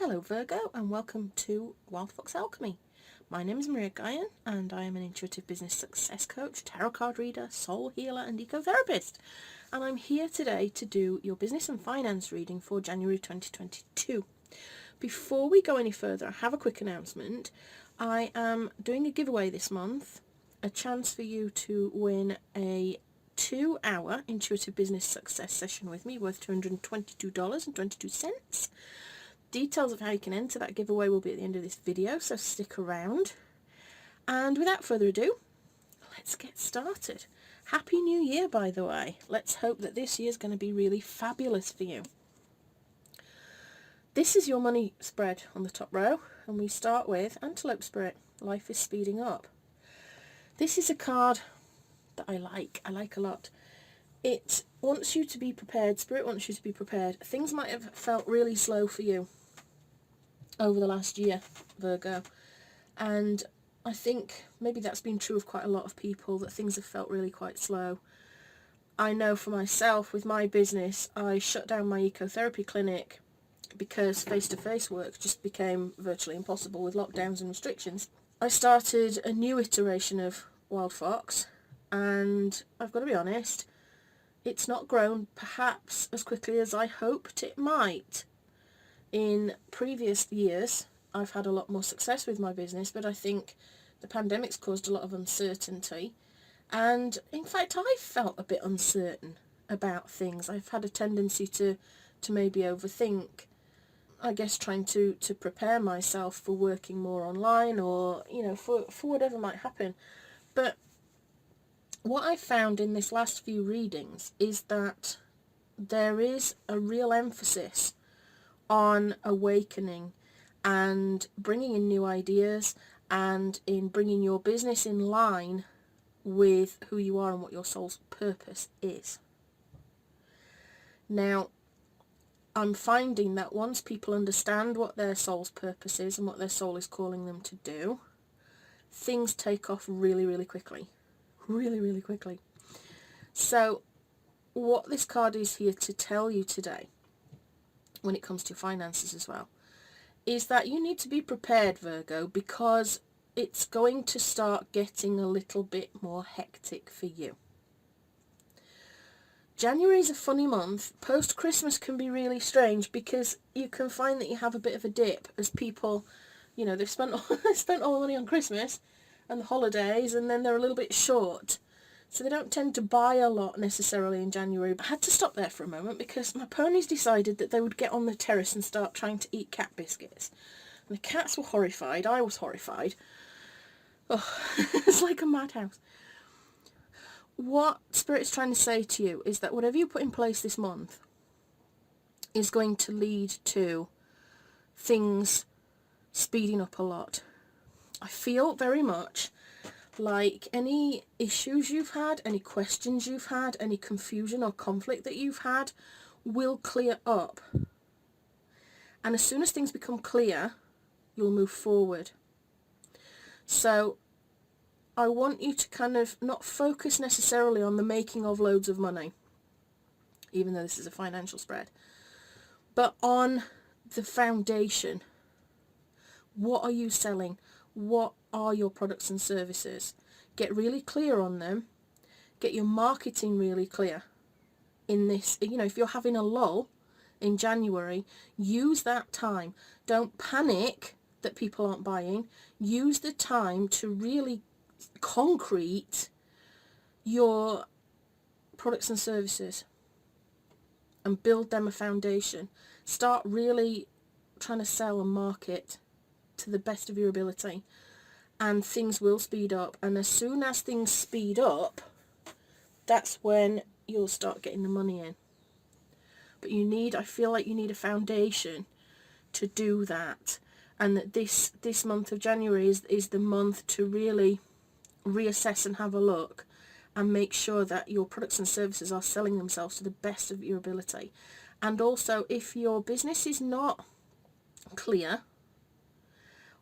Hello Virgo, and welcome to Wild Fox Alchemy. My name is Gaian and I am an intuitive business success coach, tarot card reader, soul healer and ecotherapist. And I'm here today to do your business and finance reading for January 2022. Before we go any further, I have a quick announcement. I am doing a giveaway this month, a chance for you to win a 2-hour intuitive business success session with me worth $222.22. Details of how you can enter that giveaway will be at the end of this video, so stick around. And without further ado, let's get started. Happy New Year, by the way. Let's hope that this year's going to be really fabulous for you. This is your money spread on the top row, and we start with Antelope Spirit. Life is speeding up. This is a card that I like a lot. It wants you to be prepared. Spirit wants you to be prepared. Things might have felt really slow for you over the last year, Virgo, and I think maybe that's been true of quite a lot of people, that things have felt really quite slow. I know for myself, with my business, I shut down my ecotherapy clinic because face-to-face work just became virtually impossible with lockdowns and restrictions. I started a new iteration of Wild Fox, and I've got to be honest, it's not grown perhaps as quickly as I hoped it might. In previous years, I've had a lot more success with my business, but I think the pandemic's caused a lot of uncertainty. And in fact, I felt a bit uncertain about things. I've had a tendency to maybe overthink, I guess, trying to prepare myself for working more online, or, you know, for whatever might happen. But what I found in this last few readings is that there is a real emphasis on awakening and bringing in new ideas, and in bringing your business in line with who you are and what your soul's purpose is. Now, I'm finding that once people understand what their soul's purpose is and what their soul is calling them to do, things take off really, really quickly. Really, really quickly. So what this card is here to tell you today, when it comes to finances as well, is that you need to be prepared, Virgo, because it's going to start getting a little bit more hectic for you. January is a funny month. Post-Christmas can be really strange, because you can find that you have a bit of a dip as people, you know, they've spent all the money on Christmas and the holidays, and then they're a little bit short. So they don't tend to buy a lot necessarily in January. But I had to stop there for a moment because my ponies decided that they would get on the terrace and start trying to eat cat biscuits. And the cats were horrified. I was horrified. Oh, it's like a madhouse. What Spirit's trying to say to you is that whatever you put in place this month is going to lead to things speeding up a lot. I feel very much like any issues you've had, any questions you've had, any confusion or conflict that you've had will clear up. And as soon as things become clear, you'll move forward. So I want you to kind of not focus necessarily on the making of loads of money, even though this is a financial spread, but on the foundation. What are you selling? What are your products and services? Get really clear on them. Get your marketing really clear in this. You know, if you're having a lull in January, use that time. Don't panic that people aren't buying. Use the time to really concrete your products and services and build them a foundation. Start really trying to sell and market to the best of your ability, and things will speed up. And as soon as things speed up, that's when you'll start getting the money in. But I feel like you need a foundation to do that, and that this month of January is the month to really reassess and have a look and make sure that your products and services are selling themselves to the best of your ability. And also, if your business is not clear,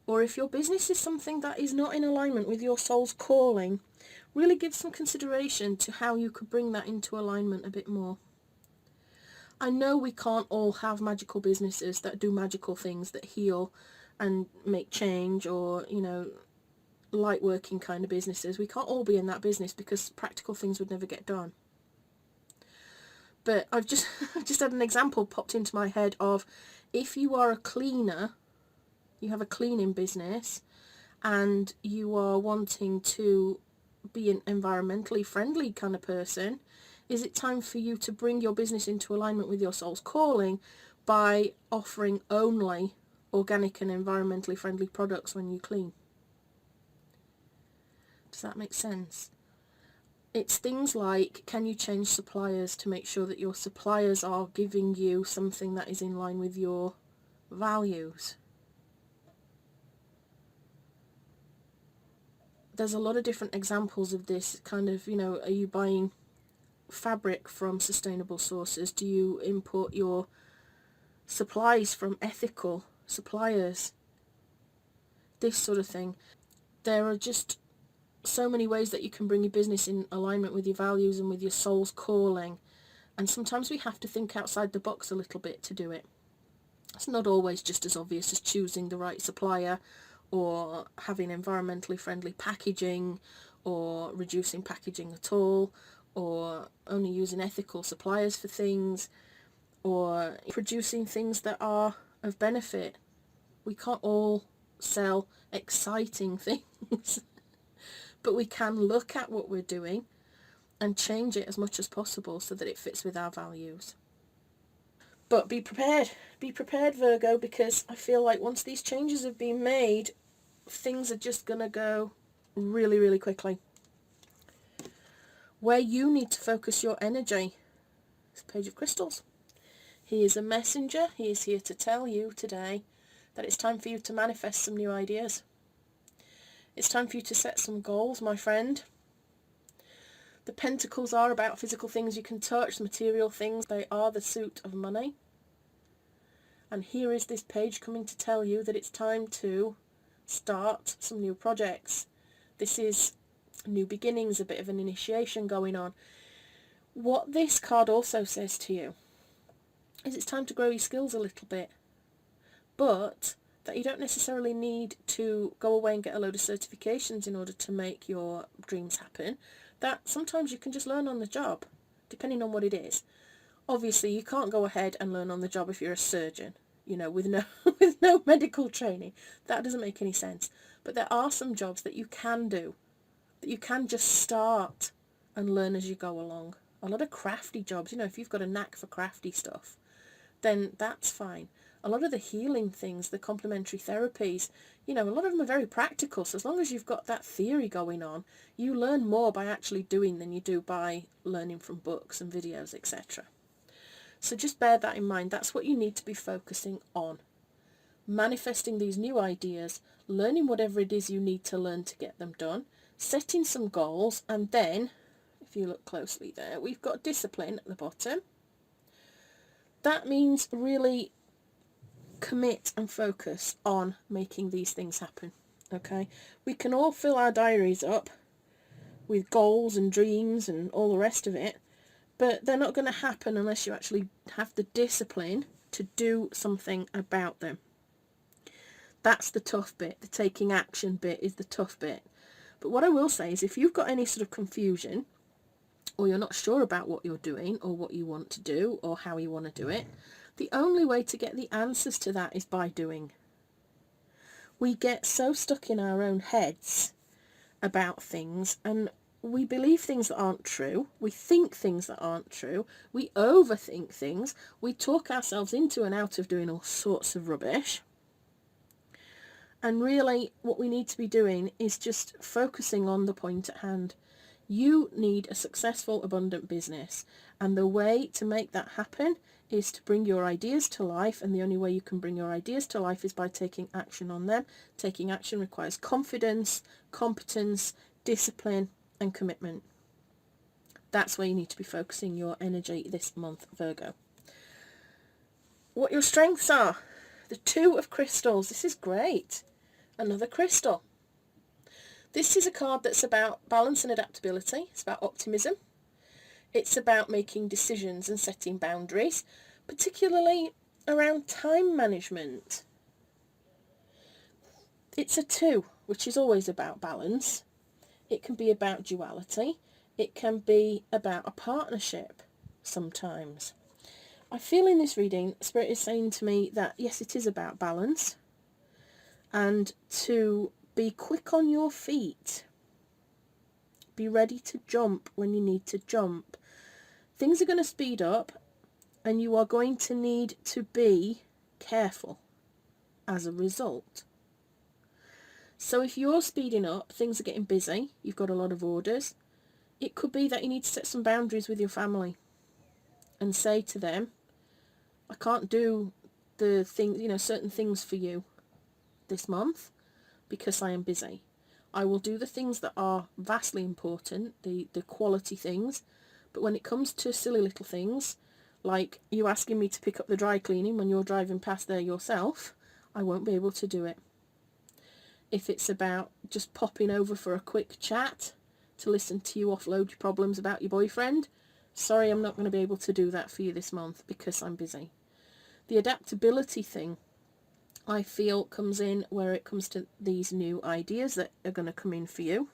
or if your business is something that is not in alignment with your soul's calling, really give some consideration to how you could bring that into alignment a bit more. I know we can't all have magical businesses that do magical things, that heal and make change, or, you know, light working kind of businesses. We can't all be in that business because practical things would never get done. But I've just just had an example popped into my head of, if you are a cleaner, you have a cleaning business, and you are wanting to be an environmentally friendly kind of person, is it time for you to bring your business into alignment with your soul's calling by offering only organic and environmentally friendly products when you clean? Does that make sense? It's things like, can you change suppliers to make sure that your suppliers are giving you something that is in line with your values? There's a lot of different examples of this kind of, you know, are you buying fabric from sustainable sources? Do you import your supplies from ethical suppliers? This sort of thing. There are just so many ways that you can bring your business in alignment with your values and with your soul's calling, and sometimes we have to think outside the box a little bit to do it. It's not always just as obvious as choosing the right supplier, or having environmentally friendly packaging, or reducing packaging at all, or only using ethical suppliers for things, or producing things that are of benefit. We can't all sell exciting things, but we can look at what we're doing and change it as much as possible so that it fits with our values. But be prepared, Virgo, because I feel like once these changes have been made, things are just going to go really, really quickly. Where you need to focus your energy is Page of Crystals. He is a messenger. He is here to tell you today that it's time for you to manifest some new ideas. It's time for you to set some goals, my friend. The Pentacles are about physical things you can touch, material things. They are the suit of money. And here is this page coming to tell you that it's time to start some new projects. This is new beginnings, a bit of an initiation going on. What this card also says to you is it's time to grow your skills a little bit, but that you don't necessarily need to go away and get a load of certifications in order to make your dreams happen. That sometimes you can just learn on the job, depending on what it is. Obviously, you can't go ahead and learn on the job if you're a surgeon, you know, with no with no medical training. That doesn't make any sense. But there are some jobs that you can do, that you can just start and learn as you go along. A lot of crafty jobs, you know, if you've got a knack for crafty stuff, then that's fine. A lot of the healing things, the complementary therapies, you know, a lot of them are very practical. So as long as you've got that theory going on, you learn more by actually doing than you do by learning from books and videos, etc. So just bear that in mind. That's what you need to be focusing on. Manifesting these new ideas, learning whatever it is you need to learn to get them done, setting some goals, and then, if you look closely there, we've got discipline at the bottom. That means really commit and focus on making these things happen. Okay, we can all fill our diaries up with goals and dreams and all the rest of it, but they're not going to happen unless you actually have the discipline to do something about them. That's the tough bit. The taking action bit is the tough bit. But what I will say is, if you've got any sort of confusion, or you're not sure about what you're doing or what you want to do or how you want to do it, the only way to get the answers to that is by doing. We get so stuck in our own heads about things, and we believe things that aren't true. We think things that aren't true. We overthink things. We talk ourselves into and out of doing all sorts of rubbish. And really, what we need to be doing is just focusing on the point at hand. You need a successful, abundant business, and the way to make that happen is to bring your ideas to life, and the only way you can bring your ideas to life is by taking action on them. Taking action requires confidence, competence, discipline, and commitment. That's where you need to be focusing your energy this month, Virgo. What your strengths are. The Two of Crystals. This is great. Another crystal. This is a card that's about balance and adaptability. It's about optimism. It's about making decisions and setting boundaries. particularly around time management. It's a 2, which is always about balance. It can be about duality. It can be about a partnership sometimes. I feel in this reading, Spirit is saying to me that yes, it is about balance, and to be quick on your feet. Be ready to jump when you need to jump. Things are going to speed up, and you are going to need to be careful as a result. So if you're speeding up, things are getting busy, you've got a lot of orders, it could be that you need to set some boundaries with your family and say to them, I can't do the things, certain things for you this month because I am busy. I will do the things that are vastly important, the quality things, but when it comes to silly little things, like you asking me to pick up the dry cleaning when you're driving past there yourself, I won't be able to do it. If it's about just popping over for a quick chat to listen to you offload your problems about your boyfriend, sorry, I'm not going to be able to do that for you this month because I'm busy. The adaptability thing, I feel, comes in where it comes to these new ideas that are going to come in for you,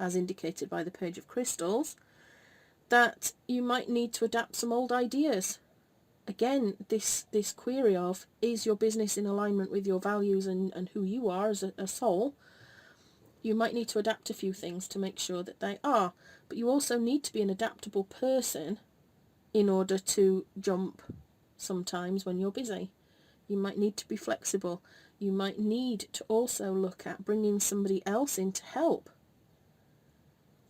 as indicated by the Page of Crystals, that you might need to adapt some old ideas. Again, this query of, is your business in alignment with your values and who you are as a soul? You might need to adapt a few things to make sure that they are. But you also need to be an adaptable person in order to jump sometimes when you're busy. You might need to be flexible. You might need to also look at bringing somebody else in to help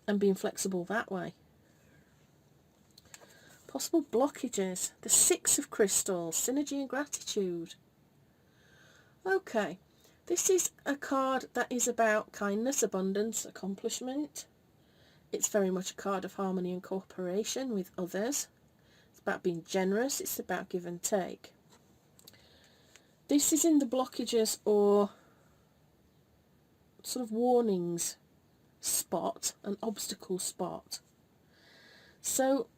and being flexible that way. Possible blockages. The 6 of Crystals, synergy and gratitude. Okay, this is a card that is about kindness, abundance, accomplishment. It's very much a card of harmony and cooperation with others. It's about being generous. It's about give and take. This is in the blockages or sort of warnings spot, an obstacle spot. So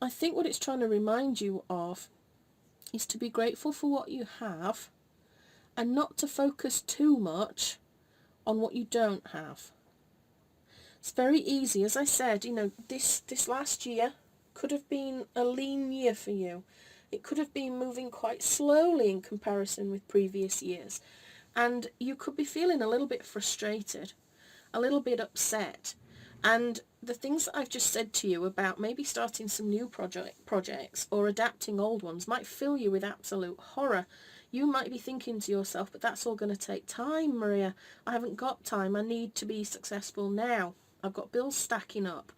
I think what it's trying to remind you of is to be grateful for what you have and not to focus too much on what you don't have. It's very easy, as I said, this last year could have been a lean year for you. It could have been moving quite slowly in comparison with previous years. And you could be feeling a little bit frustrated, a little bit upset. And the things that I've just said to you about maybe starting some new projects or adapting old ones might fill you with absolute horror. You might be thinking to yourself, but that's all going to take time, Maria. I haven't got time. I need to be successful now. I've got bills stacking up.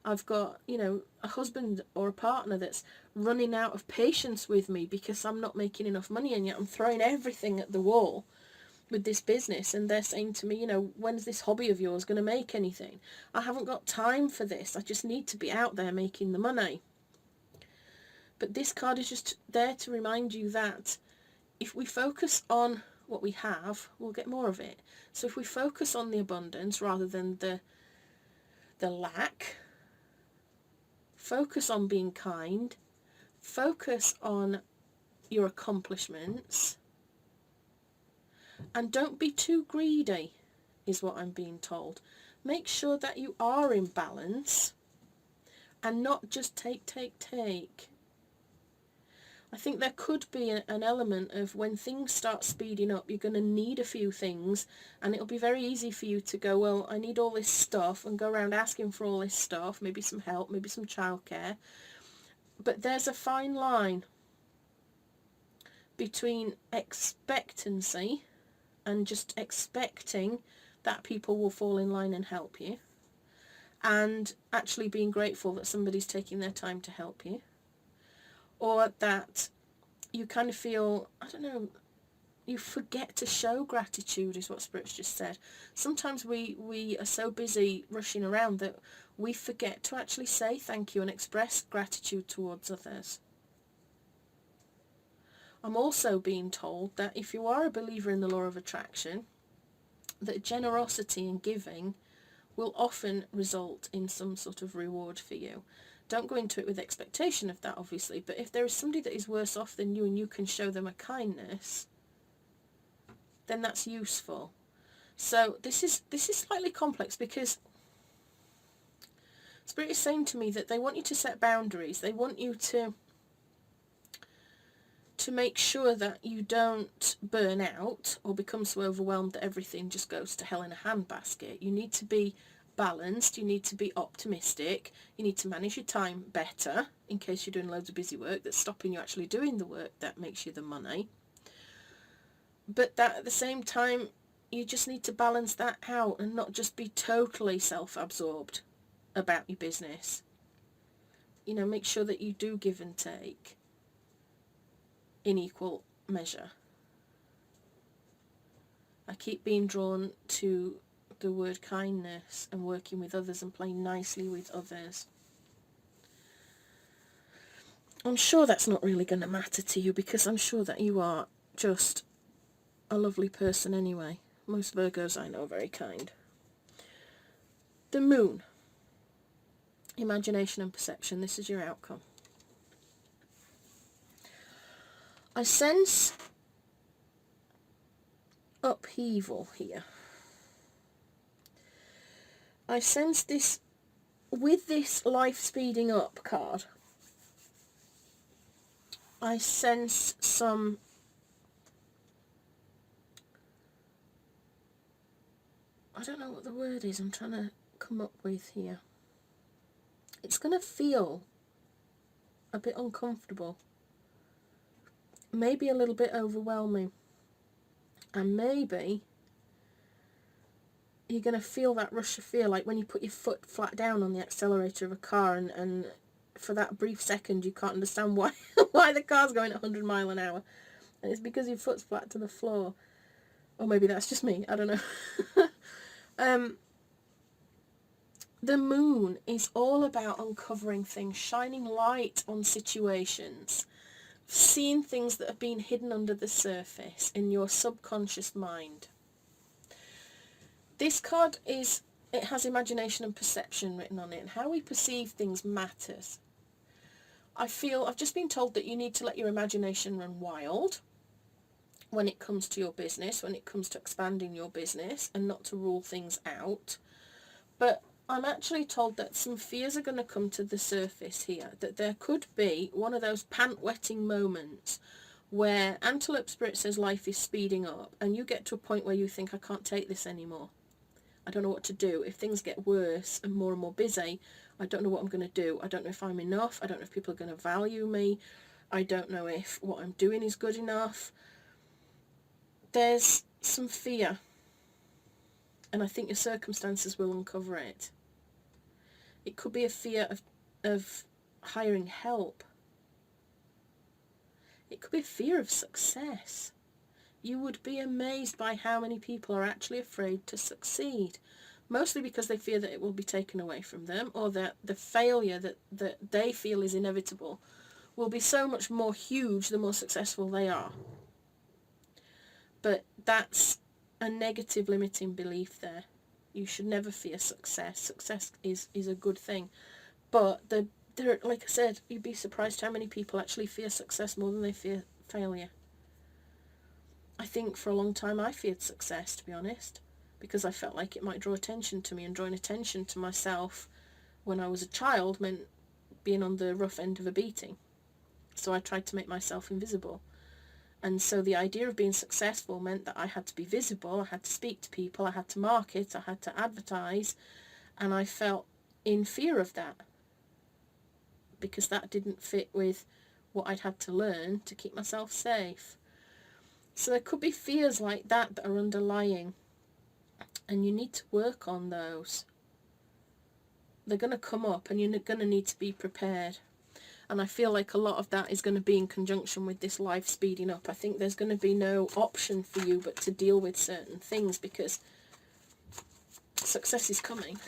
I've got, a husband or a partner that's running out of patience with me because I'm not making enough money, and yet I'm throwing everything at the wall with this business, and they're saying to me, when's this hobby of yours going to make anything? I haven't got time for this. I just need to be out there making the money. But this card is just there to remind you that if we focus on what we have, we'll get more of it. So if we focus on the abundance rather than the lack, focus on being kind, focus on your accomplishments, and don't be too greedy, is what I'm being told. Make sure that you are in balance and not just take. I think there could be an element of when things start speeding up, you're going to need a few things, and it'll be very easy for you to go, well, I need all this stuff, and go around asking for all this stuff, maybe some help, maybe some childcare. But there's a fine line between expectancy and just expecting that people will fall in line and help you, and actually being grateful that somebody's taking their time to help you, or that you kind of feel, you forget to show gratitude, is what Spirit's just said. Sometimes we are so busy rushing around that we forget to actually say thank you and express gratitude towards others. I'm also being told that if you are a believer in the law of attraction, that generosity and giving will often result in some sort of reward for you. Don't go into it with expectation of that, obviously, but if there is somebody that is worse off than you and you can show them a kindness, then that's useful. So this is slightly complex, because Spirit is saying to me that they want you to set boundaries. They want you to make sure that you don't burn out or become so overwhelmed that everything just goes to hell in a handbasket. You need to be balanced, you need to be optimistic, you need to manage your time better in case you're doing loads of busy work that's stopping you actually doing the work that makes you the money. But that at the same time, you just need to balance that out and not just be totally self-absorbed about your business. You know, make sure that you do give and take in equal measure. I keep being drawn to the word kindness and working with others and playing nicely with others. I'm sure that's not really going to matter to you, because I'm sure that you are just a lovely person anyway. Most Virgos I know are very kind. The moon. Imagination and perception. This is your outcome. I sense upheaval here. I sense this, with this life speeding up card, I sense some I don't know what the word is I'm trying to come up with here. It's going to feel a bit uncomfortable, maybe a little bit overwhelming, and maybe you're going to feel that rush of fear, like when you put your foot flat down on the accelerator of a car and for that brief second you can't understand why why the car's going at 100 miles an hour, and it's because your foot's flat to the floor. Or maybe that's just me, I don't know. The moon is all about uncovering things, shining light on situations, seeing things that have been hidden under the surface in your subconscious mind. This card it has imagination and perception written on it, and how we perceive things matters. I've just been told that you need to let your imagination run wild when it comes to your business, when it comes to expanding your business, and not to rule things out. But I'm actually told that some fears are going to come to the surface here, that there could be one of those pant-wetting moments where Antelope Spirit says life is speeding up, and you get to a point where you think, I can't take this anymore. I don't know what to do. If things get worse and more busy, I don't know what I'm going to do. I don't know if I'm enough. I don't know if people are going to value me. I don't know if what I'm doing is good enough. There's some fear, and I think your circumstances will uncover it. It could be a fear of hiring help. It could be a fear of success. You would be amazed by how many people are actually afraid to succeed, mostly because they fear that it will be taken away from them, or that the failure that they feel is inevitable will be so much more huge the more successful they are. But that's a negative limiting belief there. You should never fear success. Success is a good thing. But there, like I said, you'd be surprised how many people actually fear success more than they fear failure. I think for a long time I feared success, to be honest, because I felt like it might draw attention to me, and drawing attention to myself when I was a child meant being on the rough end of a beating. So I tried to make myself invisible. And so the idea of being successful meant that I had to be visible, I had to speak to people, I had to market, I had to advertise, and I felt in fear of that, because that didn't fit with what I'd had to learn to keep myself safe. So there could be fears like that are underlying, and you need to work on those. They're going to come up, and you're going to need to be prepared. And I feel like a lot of that is going to be in conjunction with this life speeding up. I think there's going to be no option for you but to deal with certain things, because success is coming.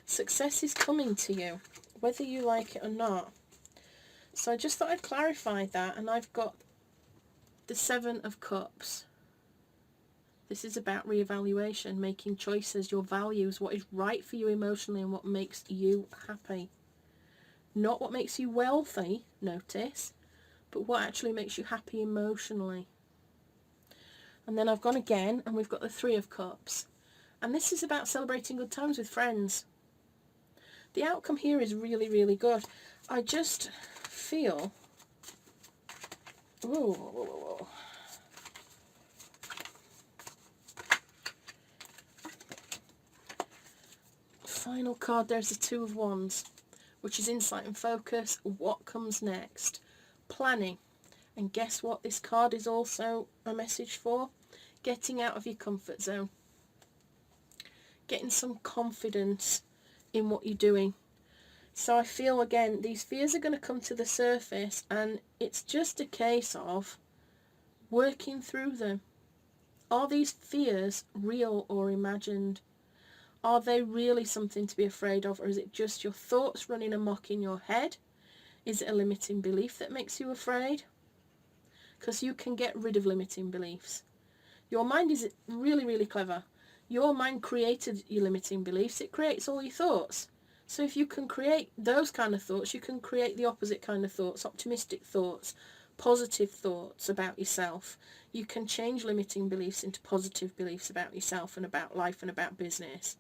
Success is coming to you, whether you like it or not. So I just thought I'd clarify that, and I've got the 7 of Cups. This is about reevaluation, making choices, your values, what is right for you emotionally and what makes you happy. Not what makes you wealthy, notice, but what actually makes you happy emotionally. And then I've gone again, and we've got the Three of Cups. And this is about celebrating good times with friends. The outcome here is really, really good. I just feel... Ooh. Final card, there's the Two of Wands, which is insight and focus. What comes next? Planning. And guess what this card is also a message for? Getting out of your comfort zone. Getting some confidence in what you're doing. So I feel, again, these fears are going to come to the surface, and it's just a case of working through them. Are these fears real or imagined? Are they really something to be afraid of, or is it just your thoughts running amok in your head? Is it a limiting belief that makes you afraid? Because you can get rid of limiting beliefs. Your mind is really, really clever. Your mind created your limiting beliefs. It creates all your thoughts. So if you can create those kind of thoughts, you can create the opposite kind of thoughts, optimistic thoughts, positive thoughts about yourself. You can change limiting beliefs into positive beliefs about yourself and about life and about business.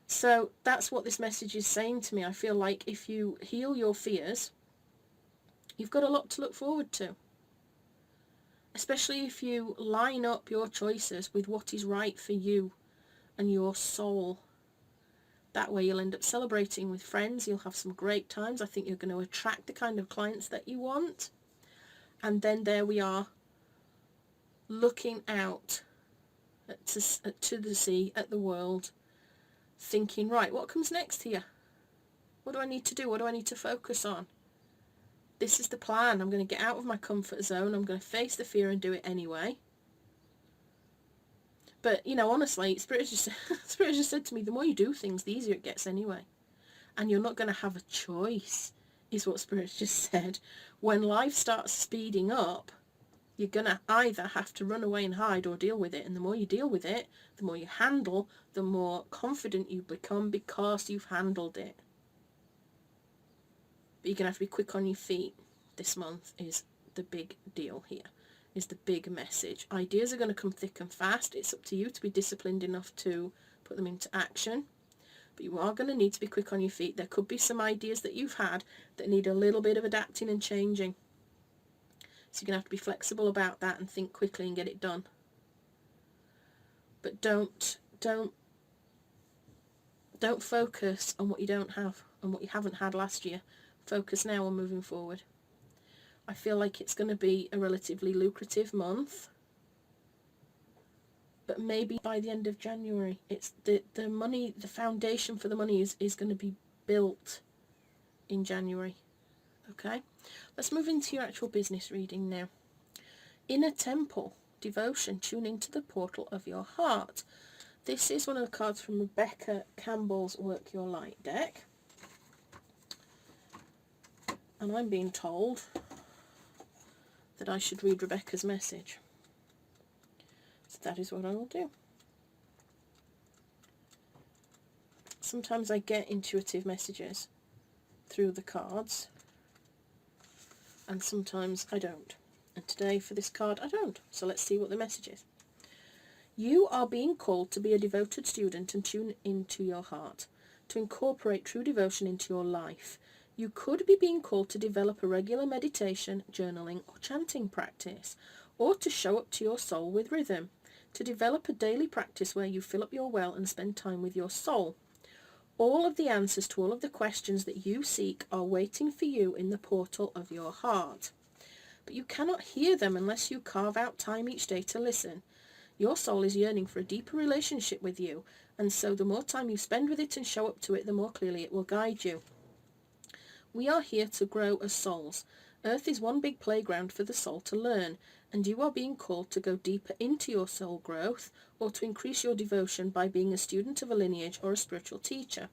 So that's what this message is saying to me. I feel like if you heal your fears, you've got a lot to look forward to. Especially if you line up your choices with what is right for you and your soul. That way you'll end up celebrating with friends. You'll have some great times. I think you're going to attract the kind of clients that you want. And then there we are, looking out to the sea, at the world, thinking, right, what comes next here? What do I need to do? What do I need to focus on? This is the plan. I'm going to get out of my comfort zone. I'm going to face the fear and do it anyway. But, you know, honestly, Spirit just said to me, the more you do things, the easier it gets anyway. And you're not going to have a choice, is what Spirit just said. When life starts speeding up, you're going to either have to run away and hide or deal with it. And the more you deal with it, the more you handle, the more confident you become because you've handled it. But you're going to have to be quick on your feet this month is the big deal here, is the big message. Ideas are going to come thick and fast. It's up to you to be disciplined enough to put them into action. But you are going to need to be quick on your feet. There could be some ideas that you've had that need a little bit of adapting and changing. So you're going to have to be flexible about that and think quickly and get it done. But don't focus on what you don't have and what you haven't had last year. Focus now on moving forward. I feel like it's going to be a relatively lucrative month. But maybe by the end of January, it's the money, the foundation for the money is going to be built in January. Okay? Let's move into your actual business reading now. Inner Temple, Devotion, tuning to the portal of your heart. This is one of the cards from Rebecca Campbell's Work Your Light deck. And I'm being told that I should read Rebecca's message. So that is what I will do. Sometimes I get intuitive messages through the cards, and sometimes I don't. And today for this card I don't. So let's see what the message is. You are being called to be a devoted student and tune into your heart, to incorporate true devotion into your life. You could be being called to develop a regular meditation, journaling or chanting practice, or to show up to your soul with rhythm, to develop a daily practice where you fill up your well and spend time with your soul. All of the answers to all of the questions that you seek are waiting for you in the portal of your heart. But you cannot hear them unless you carve out time each day to listen. Your soul is yearning for a deeper relationship with you, and so the more time you spend with it and show up to it, the more clearly it will guide you. We are here to grow as souls. Earth is one big playground for the soul to learn, and you are being called to go deeper into your soul growth or to increase your devotion by being a student of a lineage or a spiritual teacher.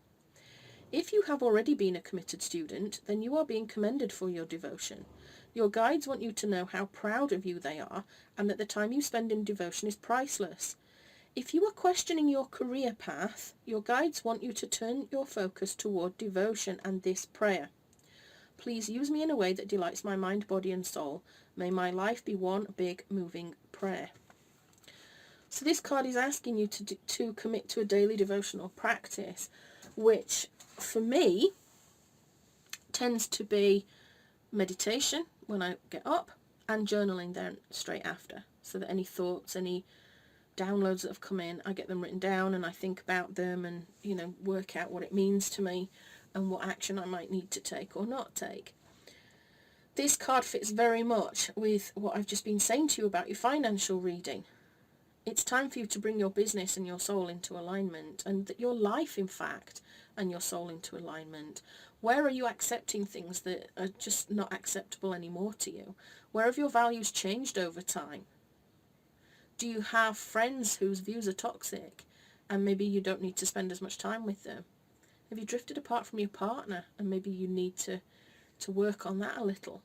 If you have already been a committed student, then you are being commended for your devotion. Your guides want you to know how proud of you they are and that the time you spend in devotion is priceless. If you are questioning your career path, your guides want you to turn your focus toward devotion and this prayer. Please use me in a way that delights my mind, body and soul. May my life be one big moving prayer. So this card is asking you to commit to a daily devotional practice, which for me tends to be meditation when I get up and journaling then straight after, so that any thoughts, any downloads that have come in, I get them written down and I think about them and, you know, work out what it means to me and what action I might need to take or not take. This card fits very much with what I've just been saying to you about your financial reading. It's time for you to bring your business and your soul into alignment, and your life, in fact, and your soul into alignment. Where are you accepting things that are just not acceptable anymore to you? Where have your values changed over time? Do you have friends whose views are toxic and maybe you don't need to spend as much time with them? Have you drifted apart from your partner and maybe you need to work on that a little?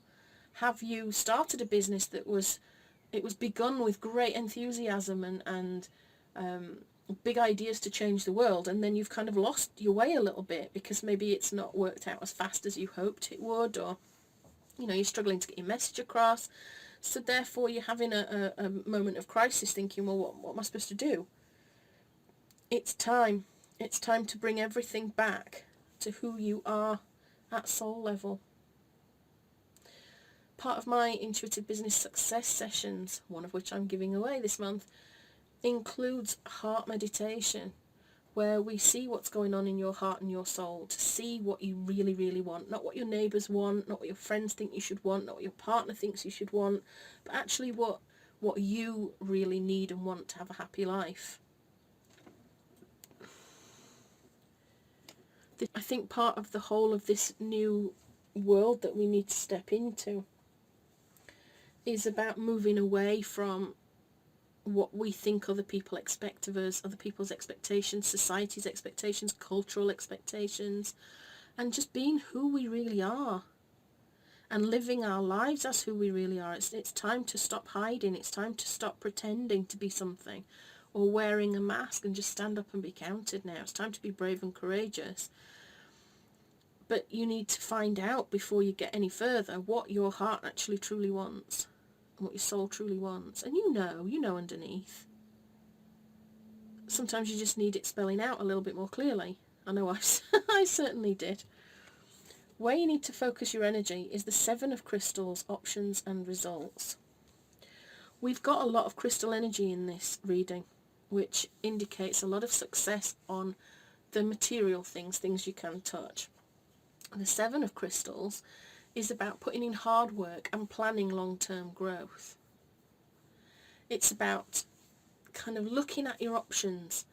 Have you started a business that was begun with great enthusiasm and big ideas to change the world, and then you've kind of lost your way a little bit because maybe it's not worked out as fast as you hoped it would, or, you know, you're struggling to get your message across, so therefore you're having a moment of crisis thinking, well, what am I supposed to do? It's time to bring everything back to who you are at soul level. Part of my intuitive business success sessions, one of which I'm giving away this month, includes heart meditation, where we see what's going on in your heart and your soul, to see what you really, really want. Not what your neighbours want, not what your friends think you should want, not what your partner thinks you should want, but actually what you really need and want to have a happy life. I think part of the whole of this new world that we need to step into is about moving away from what we think other people expect of us, other people's expectations, society's expectations, cultural expectations, and just being who we really are and living our lives as who we really are. It's time to stop hiding. It's time to stop pretending to be something or wearing a mask and just stand up and be counted now. It's time to be brave and courageous. But you need to find out before you get any further what your heart actually truly wants and what your soul truly wants. And you know underneath. Sometimes you just need it spelling out a little bit more clearly. I know I certainly did. Where you need to focus your energy is the 7 of crystals, options and results. We've got a lot of crystal energy in this reading, which indicates a lot of success on the material things you can touch. The 7 of crystals is about putting in hard work and planning long-term growth. It's about kind of looking at your options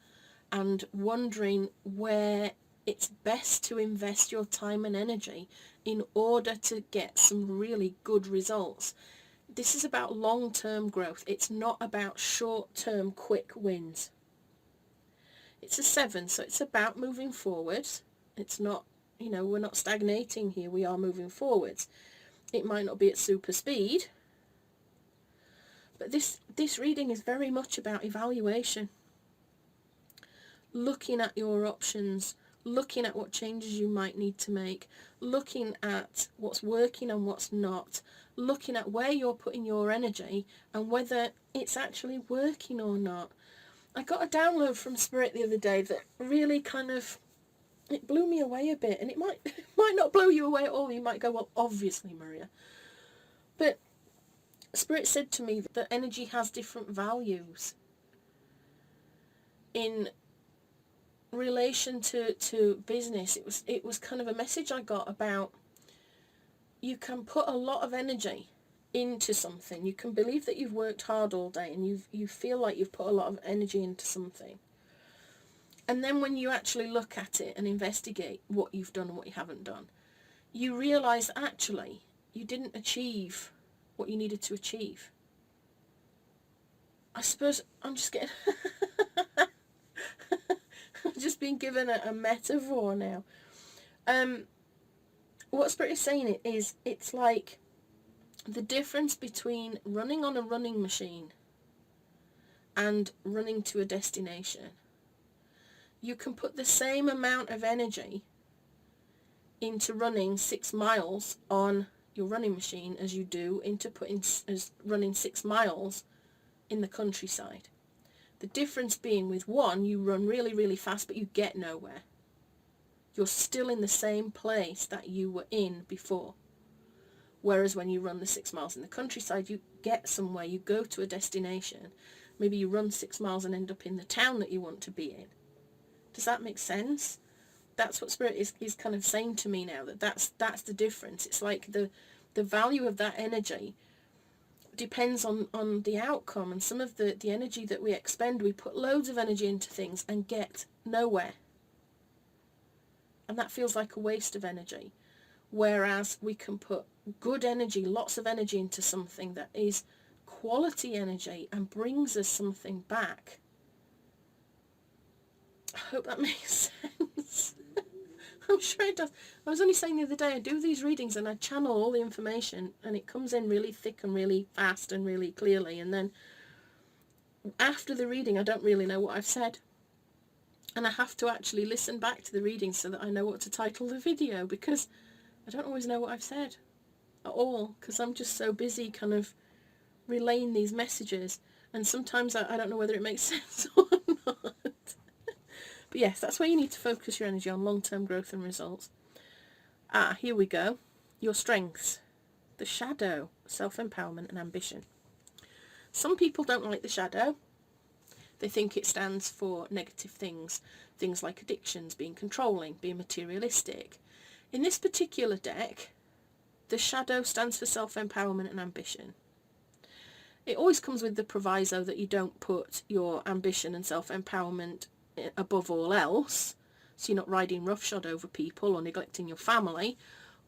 and wondering where it's best to invest your time and energy in order to get some really good results. This is about long-term growth. It's not about short-term quick wins. It's a 7, so it's about moving forwards. It's not, we're not stagnating here. We are moving forwards. It might not be at super speed, but this reading is very much about evaluation. Looking at your options, looking at what changes you might need to make, looking at what's working and what's not, looking at where you're putting your energy and whether it's actually working or not. I got a download from Spirit the other day that really it blew me away a bit, and it might not blow you away at all. You might go, well, obviously, Maria. But Spirit said to me that energy has different values in relation to business. It was kind of a message I got about you can put a lot of energy into something. You can believe that you've worked hard all day and you feel like you've put a lot of energy into something. And then when you actually look at it and investigate what you've done and what you haven't done, you realise actually you didn't achieve what you needed to achieve. I suppose I'm just getting... I'm just being given a metaphor now. What Spirit is saying is, it's like the difference between running on a running machine and running to a destination. You can put the same amount of energy into running 6 miles on your running machine as you do into running 6 miles in the countryside. The difference being with one, you run really, really fast, but you get nowhere. You're still in the same place that you were in before. Whereas when you run the 6 miles in the countryside, you get somewhere, you go to a destination. Maybe you run 6 miles and end up in the town that you want to be in. Does that make sense? That's what Spirit is kind of saying to me now, that's the difference. It's like the value of that energy depends on the outcome, and some of the energy that we expend, we put loads of energy into things and get nowhere. And that feels like a waste of energy. Whereas we can put good energy, lots of energy into something that is quality energy and brings us something back. I hope that makes sense. I'm sure it does. I was only saying the other day, I do these readings and I channel all the information and it comes in really thick and really fast and really clearly, and then after the reading I don't really know what I've said. And I have to actually listen back to the reading so that I know what to title the video, because I don't always know what I've said at all, because I'm just so busy kind of relaying these messages, and sometimes I don't know whether it makes sense or not. But yes, that's where you need to focus your energy on, long-term growth and results. Here we go. Your strengths. The shadow, self-empowerment and ambition. Some people don't like the shadow. They think it stands for negative things. Things like addictions, being controlling, being materialistic. In this particular deck, the shadow stands for self-empowerment and ambition. It always comes with the proviso that you don't put your ambition and self-empowerment above all else, so you're not riding roughshod over people or neglecting your family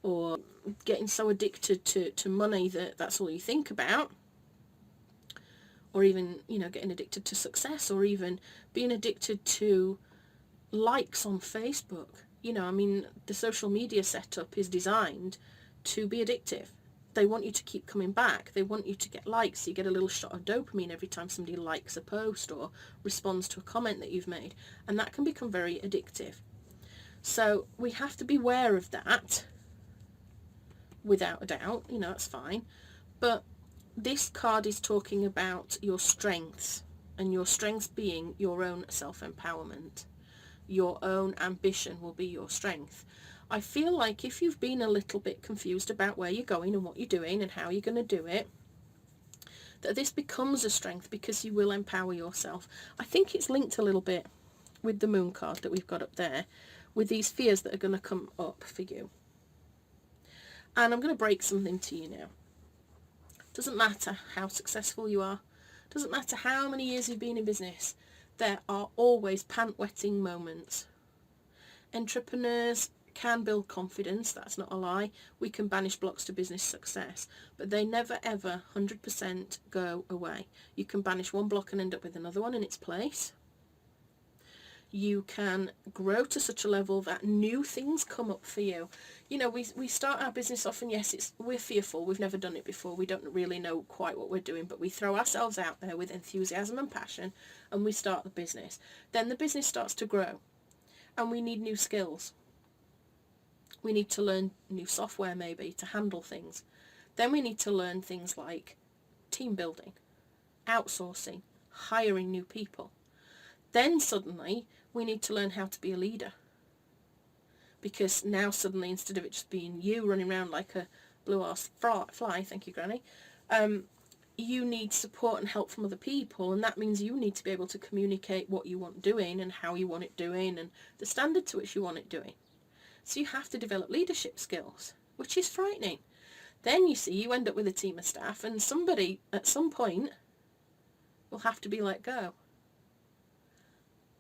or getting so addicted to money that that's all you think about, or even, getting addicted to success, or even being addicted to likes on Facebook. The social media setup is designed to be addictive. They want you to keep coming back. They want you to get likes. So you get a little shot of dopamine every time somebody likes a post or responds to a comment that you've made. And that can become very addictive. So we have to be aware of that, without a doubt. That's fine. But this card is talking about your strengths, and your strengths being your own self-empowerment. Your own ambition will be your strength. I feel like if you've been a little bit confused about where you're going and what you're doing and how you're going to do it, that this becomes a strength because you will empower yourself. I think it's linked a little bit with the moon card that we've got up there, with these fears that are going to come up for you. And I'm going to break something to you now. Doesn't matter how successful you are, doesn't matter how many years you've been in business, there are always pant-wetting moments. Entrepreneurs can build confidence, that's not a lie. We can banish blocks to business success, but they never ever 100% go away. You can banish one block and end up with another one in its place. You can grow to such a level that new things come up for you. We start our business off and yes, we're fearful. We've never done it before. We don't really know quite what we're doing, but we throw ourselves out there with enthusiasm and passion and we start the business. Then the business starts to grow and we need new skills. We need to learn new software maybe to handle things. Then we need to learn things like team building, outsourcing, hiring new people. Then suddenly we need to learn how to be a leader. Because now suddenly, instead of it just being you running around like a blue-ass fly, thank you Granny, you need support and help from other people, and that means you need to be able to communicate what you want doing and how you want it doing and the standard to which you want it doing. So you have to develop leadership skills, which is frightening. Then you see you end up with a team of staff and somebody at some point will have to be let go.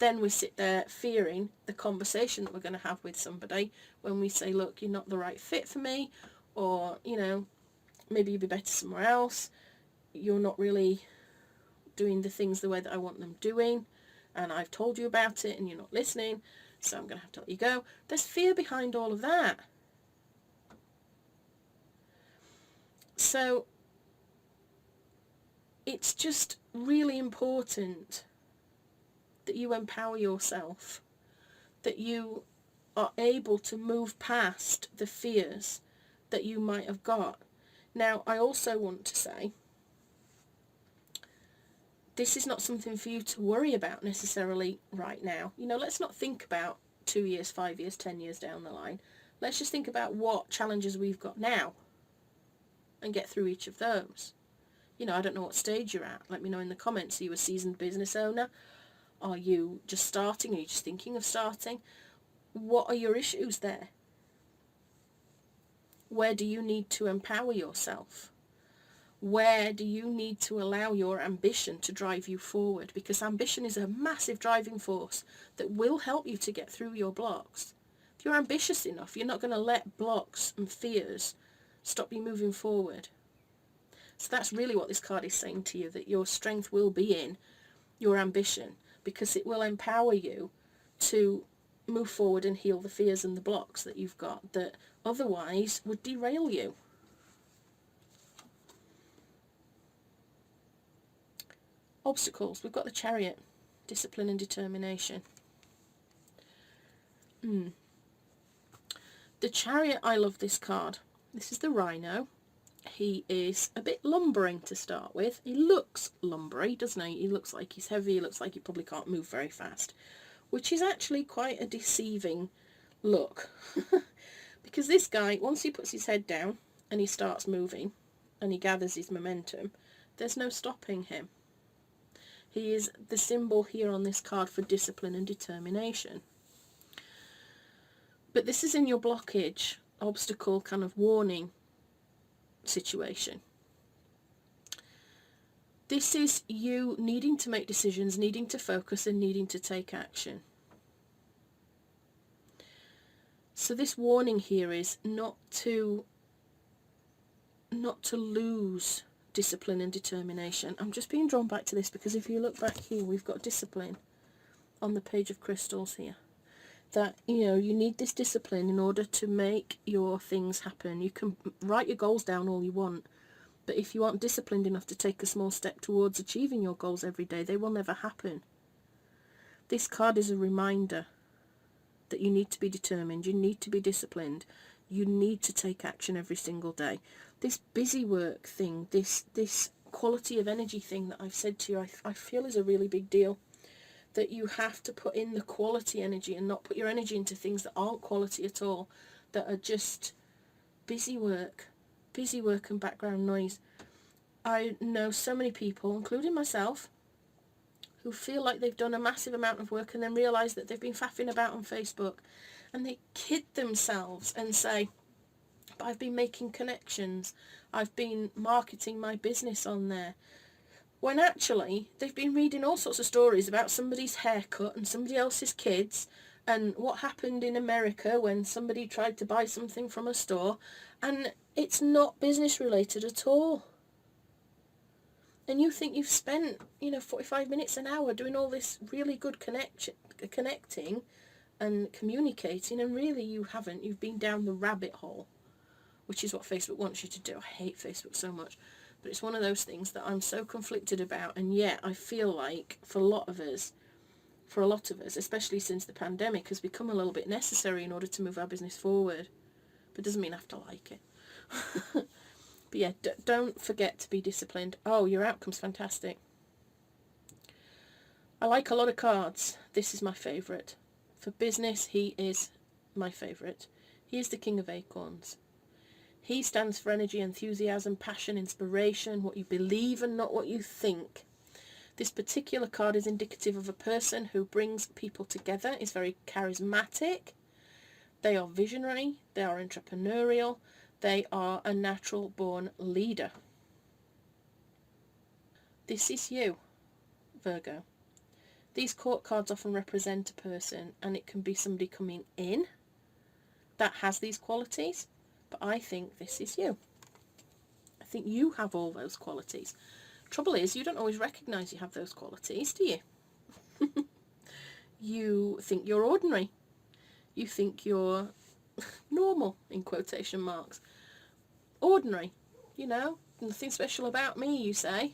Then we sit there fearing the conversation that we're going to have with somebody when we say, look, you're not the right fit for me, or, maybe you'd be better somewhere else. You're not really doing the things the way that I want them doing, and I've told you about it and you're not listening, so I'm going to have to let you go. There's fear behind all of that. So it's just really important that you empower yourself, that you are able to move past the fears that you might have got. Now, I also want to say, this is not something for you to worry about necessarily right now. You know, let's not think about 2 years, 5 years, 10 years down the line. Let's just think about what challenges we've got now and get through each of those. You know, I don't know what stage you're at. Let me know in the comments. Are you a seasoned business owner? Are you just starting? Are you just thinking of starting? What are your issues there? Where do you need to empower yourself? Where do you need to allow your ambition to drive you forward? Because ambition is a massive driving force that will help you to get through your blocks. If you're ambitious enough, you're not going to let blocks and fears stop you moving forward. So that's really what this card is saying to you, that your strength will be in your ambition, because it will empower you to move forward and heal the fears and the blocks that you've got that otherwise would derail you. Obstacles. We've got the Chariot. Discipline and determination. The Chariot, I love this card. This is the Rhino. He is a bit lumbering to start with. He looks lumbery, doesn't he? He looks like he's heavy. He looks like he probably can't move very fast, which is actually quite a deceiving look. Because this guy, once he puts his head down and he starts moving and he gathers his momentum, there's no stopping him. He is the symbol here on this card for discipline and determination. But this is in your blockage, obstacle, kind of warning situation. This is you needing to make decisions, needing to focus, and needing to take action. So this warning here is not to lose discipline and determination. I'm just being drawn back to this because if you look back here, we've got discipline on the Page of Crystals here. That, you know, you need this discipline in order to make your things happen. You can write your goals down all you want, but if you aren't disciplined enough to take a small step towards achieving your goals every day, they will never happen. This card is a reminder that you need to be determined, you need to be disciplined, you need to take action every single day. This busy work thing, this quality of energy thing that I've said to you, I feel is a really big deal. That you have to put in the quality energy and not put your energy into things that aren't quality at all, that are just busy work and background noise. I know so many people, including myself, who feel like they've done a massive amount of work and then realise that they've been faffing about on Facebook, and they kid themselves and say, but I've been making connections, I've been marketing my business on there. When actually they've been reading all sorts of stories about somebody's haircut and somebody else's kids and what happened in America when somebody tried to buy something from a store, and it's not business related at all. And you think you've spent, 45 minutes, an hour doing all this really good connecting and communicating, and really you haven't. You've been down the rabbit hole, which is what Facebook wants you to do. I hate Facebook so much. But it's one of those things that I'm so conflicted about, and yet I feel like for a lot of us, especially since the pandemic, has become a little bit necessary in order to move our business forward. But it doesn't mean I have to like it. But yeah, don't forget to be disciplined. Oh, your outcome's fantastic. I like a lot of cards. This is my favourite. For business, he is my favourite. He is the King of Acorns. He stands for energy, enthusiasm, passion, inspiration, what you believe and not what you think. This particular card is indicative of a person who brings people together, is very charismatic. They are visionary, they are entrepreneurial, they are a natural born leader. This is you, Virgo. These court cards often represent a person, and it can be somebody coming in that has these qualities. But I think this is you. I think you have all those qualities. Trouble is, you don't always recognise you have those qualities, do you? You think you're ordinary. You think you're normal, in quotation marks. Ordinary, nothing special about me, you say.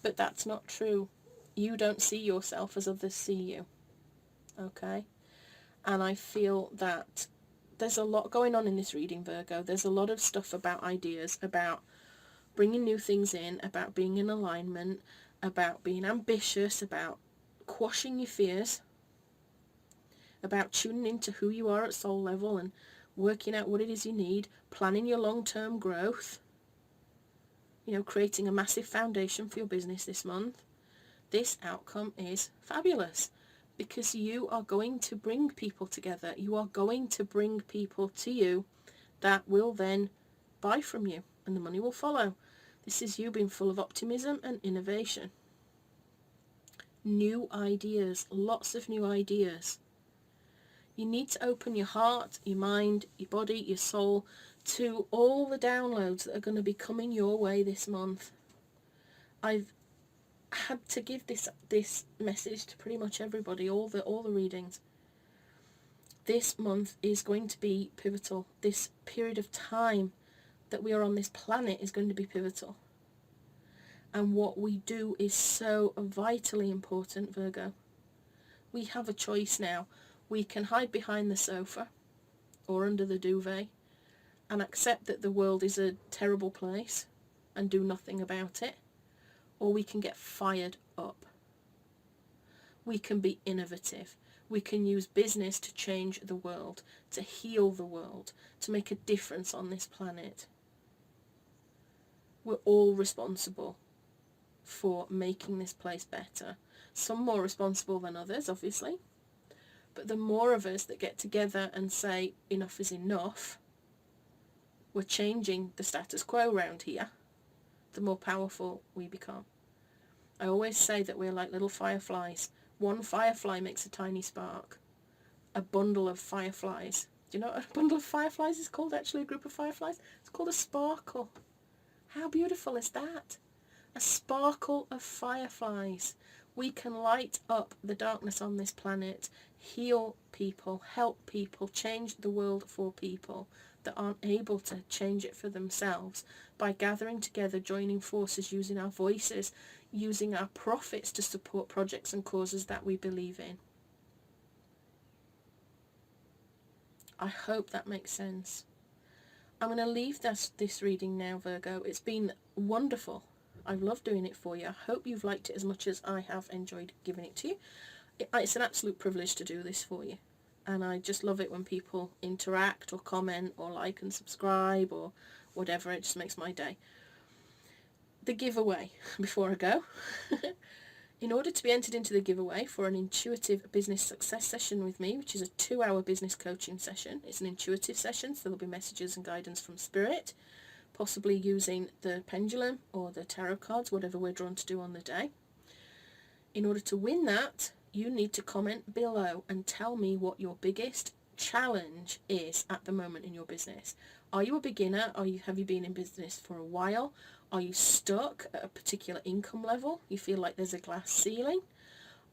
But that's not true. You don't see yourself as others see you. Okay? And I feel that there's a lot going on in this reading, Virgo. There's a lot of stuff about ideas, about bringing new things in, about being in alignment, about being ambitious, about quashing your fears, about tuning into who you are at soul level and working out what it is you need, planning your long-term growth, creating a massive foundation for your business this month. This outcome is fabulous because you are going to bring people together. You are going to bring people to you that will then buy from you, and the money will follow. This is you being full of optimism and innovation. New ideas, lots of new ideas. You need to open your heart, your mind, your body, your soul to all the downloads that are going to be coming your way this month. I've had to give this message to pretty much everybody, all the readings. This month is going to be pivotal. This period of time that we are on this planet is going to be pivotal. And what we do is so vitally important, Virgo. We have a choice now. We can hide behind the sofa or under the duvet and accept that the world is a terrible place and do nothing about it. Or we can get fired up. We can be innovative. We can use business to change the world, to heal the world, to make a difference on this planet. We're all responsible for making this place better. Some more responsible than others, obviously. But the more of us that get together and say enough is enough, we're changing the status quo around here, the more powerful we become. I always say that we're like little fireflies. One firefly makes a tiny spark. A bundle of fireflies. Do you know what a bundle of fireflies is called, actually, a group of fireflies? It's called a sparkle. How beautiful is that? A sparkle of fireflies. We can light up the darkness on this planet, heal people, help people, change the world for people that aren't able to change it for themselves by gathering together, joining forces, using our voices, using our profits to support projects and causes that we believe in. I hope that makes sense. I'm going to leave this reading now, Virgo. It's been wonderful. I've loved doing it for you. I hope you've liked it as much as I have enjoyed giving it to you. It's an absolute privilege to do this for you. And I just love it when people interact or comment or like and subscribe or whatever. It just makes my day. The giveaway, before I go. In order to be entered into the giveaway for an intuitive business success session with me, which is a 2-hour business coaching session, it's an intuitive session, so there'll be messages and guidance from Spirit, possibly using the pendulum or the tarot cards, whatever we're drawn to do on the day. In order to win that, you need to comment below and tell me what your biggest challenge is at the moment in your business. Are you a beginner? Have you been in business for a while? Are you stuck at a particular income level? You feel like there's a glass ceiling?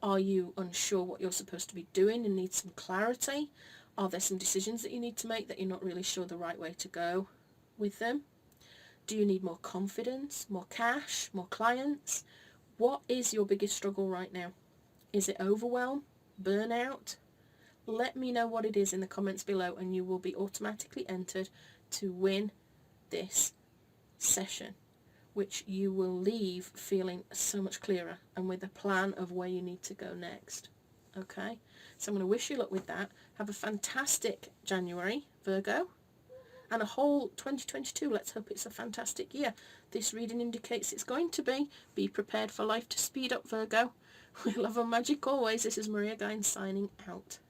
Are you unsure what you're supposed to be doing and need some clarity? Are there some decisions that you need to make that you're not really sure the right way to go with them? Do you need more confidence, more cash, more clients? What is your biggest struggle right now? Is it overwhelm? Burnout? Let me know what it is in the comments below and you will be automatically entered to win this session, which you will leave feeling so much clearer and with a plan of where you need to go next. Okay? So I'm going to wish you luck with that. Have a fantastic January, Virgo, and a whole 2022. Let's hope it's a fantastic year. This reading indicates it's going to be. Be prepared for life to speed up, Virgo. We love and magic always. This is Maria Gaian signing out.